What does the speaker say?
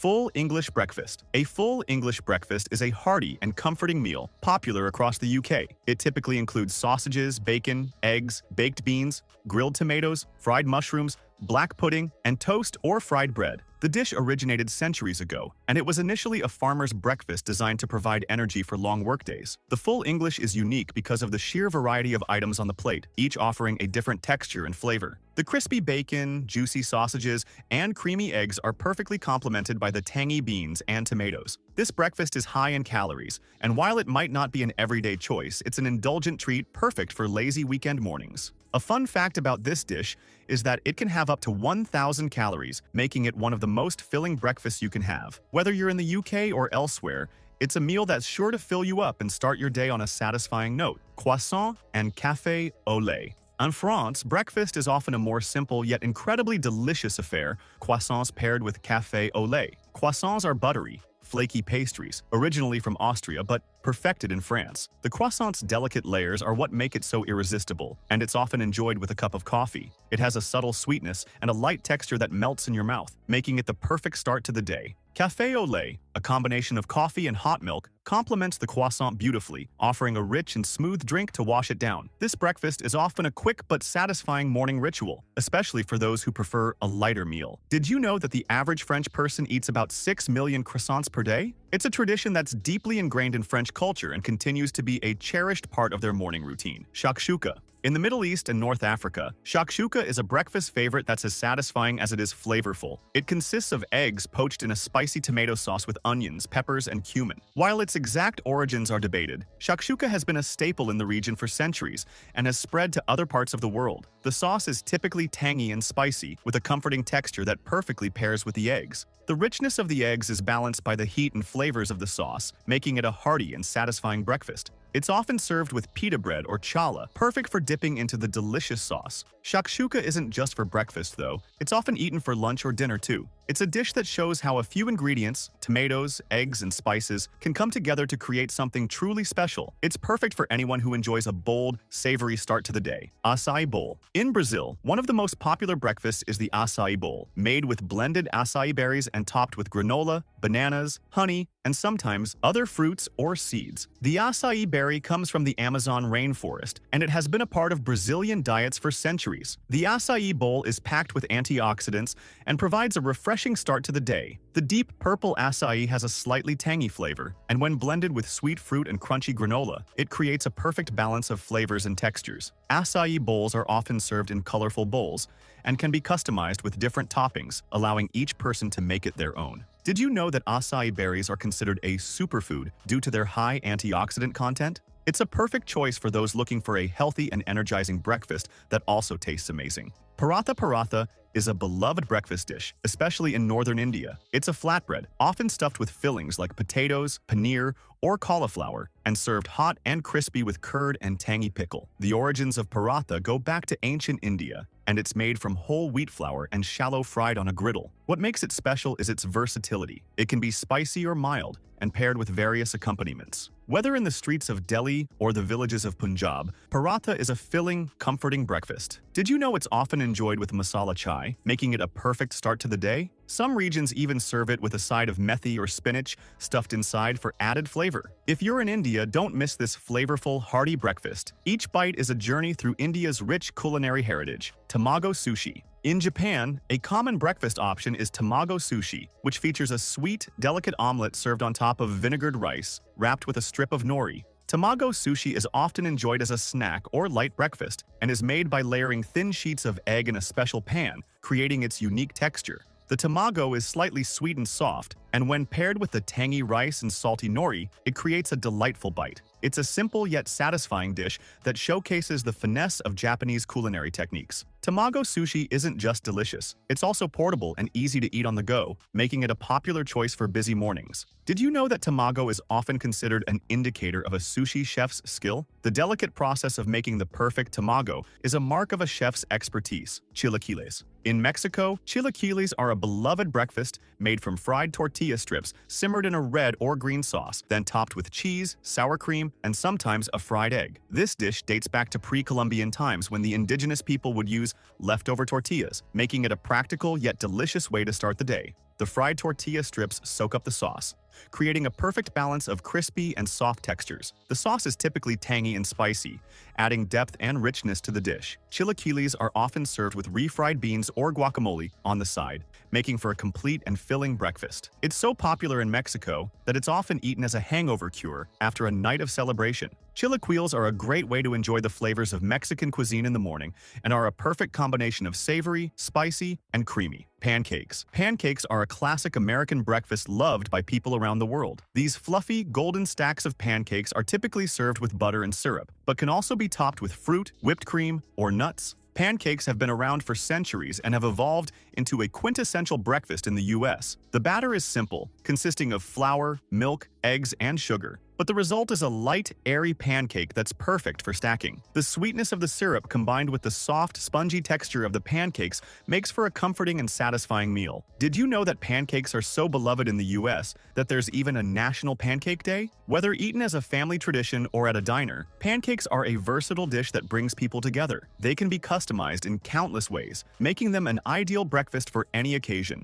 Full English breakfast. A full English breakfast is a hearty and comforting meal popular across the UK. It typically includes sausages, bacon, eggs, baked beans, grilled tomatoes, fried mushrooms, black pudding, and toast or fried bread. The dish originated centuries ago, and it was initially a farmer's breakfast designed to provide energy for long workdays. The full English is unique because of the sheer variety of items on the plate, each offering a different texture and flavor. The crispy bacon, juicy sausages, and creamy eggs are perfectly complemented by the tangy beans and tomatoes. This breakfast is high in calories, and while it might not be an everyday choice, it's an indulgent treat perfect for lazy weekend mornings. A fun fact about this dish is that it can have up to 1,000 calories, making it one of the most filling breakfasts you can have. Whether you're in the UK or elsewhere, it's a meal that's sure to fill you up and start your day on a satisfying note. Croissant and café au lait. In France, breakfast is often a more simple yet incredibly delicious affair, croissants paired with café au lait. Croissants are buttery, flaky pastries, originally from Austria but perfected in France. The croissant's delicate layers are what make it so irresistible, and it's often enjoyed with a cup of coffee. It has a subtle sweetness and a light texture that melts in your mouth, making it the perfect start to the day. Café au lait, a combination of coffee and hot milk, complements the croissant beautifully, offering a rich and smooth drink to wash it down. This breakfast is often a quick but satisfying morning ritual, especially for those who prefer a lighter meal. Did you know that the average French person eats about 6 million croissants per day? It's a tradition that's deeply ingrained in French culture and continues to be a cherished part of their morning routine. Shakshuka. In the Middle East and North Africa, shakshuka is a breakfast favorite that's as satisfying as it is flavorful. It consists of eggs poached in a spicy tomato sauce with onions, peppers, and cumin. While its exact origins are debated, shakshuka has been a staple in the region for centuries and has spread to other parts of the world. The sauce is typically tangy and spicy, with a comforting texture that perfectly pairs with the eggs. The richness of the eggs is balanced by the heat and flavors of the sauce, making it a hearty and satisfying breakfast. It's often served with pita bread or challah, perfect for dipping into the delicious sauce. Shakshuka isn't just for breakfast, though. It's often eaten for lunch or dinner, too. It's a dish that shows how a few ingredients, tomatoes, eggs, and spices, can come together to create something truly special. It's perfect for anyone who enjoys a bold, savory start to the day. Açaí Bowl. In Brazil, one of the most popular breakfasts is the Açaí Bowl, made with blended acai berries and topped with granola, bananas, honey, and sometimes other fruits or seeds. The acai berry comes from the Amazon rainforest, and it has been a part of Brazilian diets for centuries. The acai bowl is packed with antioxidants and provides a refreshing start to the day. The deep purple acai has a slightly tangy flavor, and when blended with sweet fruit and crunchy granola, it creates a perfect balance of flavors and textures. Acai bowls are often served in colorful bowls and can be customized with different toppings, allowing each person to make it their own. Did you know that acai berries are considered a superfood due to their high antioxidant content? It's a perfect choice for those looking for a healthy and energizing breakfast that also tastes amazing. Paratha is a beloved breakfast dish, especially in northern India. It's a flatbread, often stuffed with fillings like potatoes, paneer, or cauliflower, and served hot and crispy with curd and tangy pickle. The origins of paratha go back to ancient India, and it's made from whole wheat flour and shallow fried on a griddle. What makes it special is its versatility. It can be spicy or mild, and paired with various accompaniments. Whether in the streets of Delhi or the villages of Punjab, paratha is a filling, comforting breakfast. Did you know it's often enjoyed with masala chai, making it a perfect start to the day? Some regions even serve it with a side of methi or spinach stuffed inside for added flavor. If you're in India, don't miss this flavorful, hearty breakfast. Each bite is a journey through India's rich culinary heritage. Tamago Sushi. In Japan, a common breakfast option is Tamago Sushi, which features a sweet, delicate omelet served on top of vinegared rice, wrapped with a strip of nori. Tamago sushi is often enjoyed as a snack or light breakfast and is made by layering thin sheets of egg in a special pan, creating its unique texture. The tamago is slightly sweet and soft, and when paired with the tangy rice and salty nori, it creates a delightful bite. It's a simple yet satisfying dish that showcases the finesse of Japanese culinary techniques. Tamago sushi isn't just delicious, it's also portable and easy to eat on the go, making it a popular choice for busy mornings. Did you know that tamago is often considered an indicator of a sushi chef's skill? The delicate process of making the perfect tamago is a mark of a chef's expertise. Chilaquiles. In Mexico, chilaquiles are a beloved breakfast made from fried tortilla strips simmered in a red or green sauce, then topped with cheese, sour cream, and sometimes a fried egg. This dish dates back to pre-Columbian times when the indigenous people would use leftover tortillas, making it a practical yet delicious way to start the day. The fried tortilla strips soak up the sauce, creating a perfect balance of crispy and soft textures. The sauce is typically tangy and spicy, adding depth and richness to the dish. Chilaquiles are often served with refried beans or guacamole on the side, making for a complete and filling breakfast. It's so popular in Mexico that it's often eaten as a hangover cure after a night of celebration. Chilaquiles are a great way to enjoy the flavors of Mexican cuisine in the morning and are a perfect combination of savory, spicy, and creamy. Pancakes. Pancakes are a classic American breakfast loved by people around the world. These fluffy, golden stacks of pancakes are typically served with butter and syrup, but can also be topped with fruit, whipped cream, or nuts. Pancakes have been around for centuries and have evolved into a quintessential breakfast in the U.S. The batter is simple, consisting of flour, milk, eggs, and sugar. But the result is a light, airy pancake that's perfect for stacking. The sweetness of the syrup combined with the soft, spongy texture of the pancakes makes for a comforting and satisfying meal. Did you know that pancakes are so beloved in the US that there's even a National Pancake Day? Whether eaten as a family tradition or at a diner, pancakes are a versatile dish that brings people together. They can be customized in countless ways, making them an ideal breakfast for any occasion.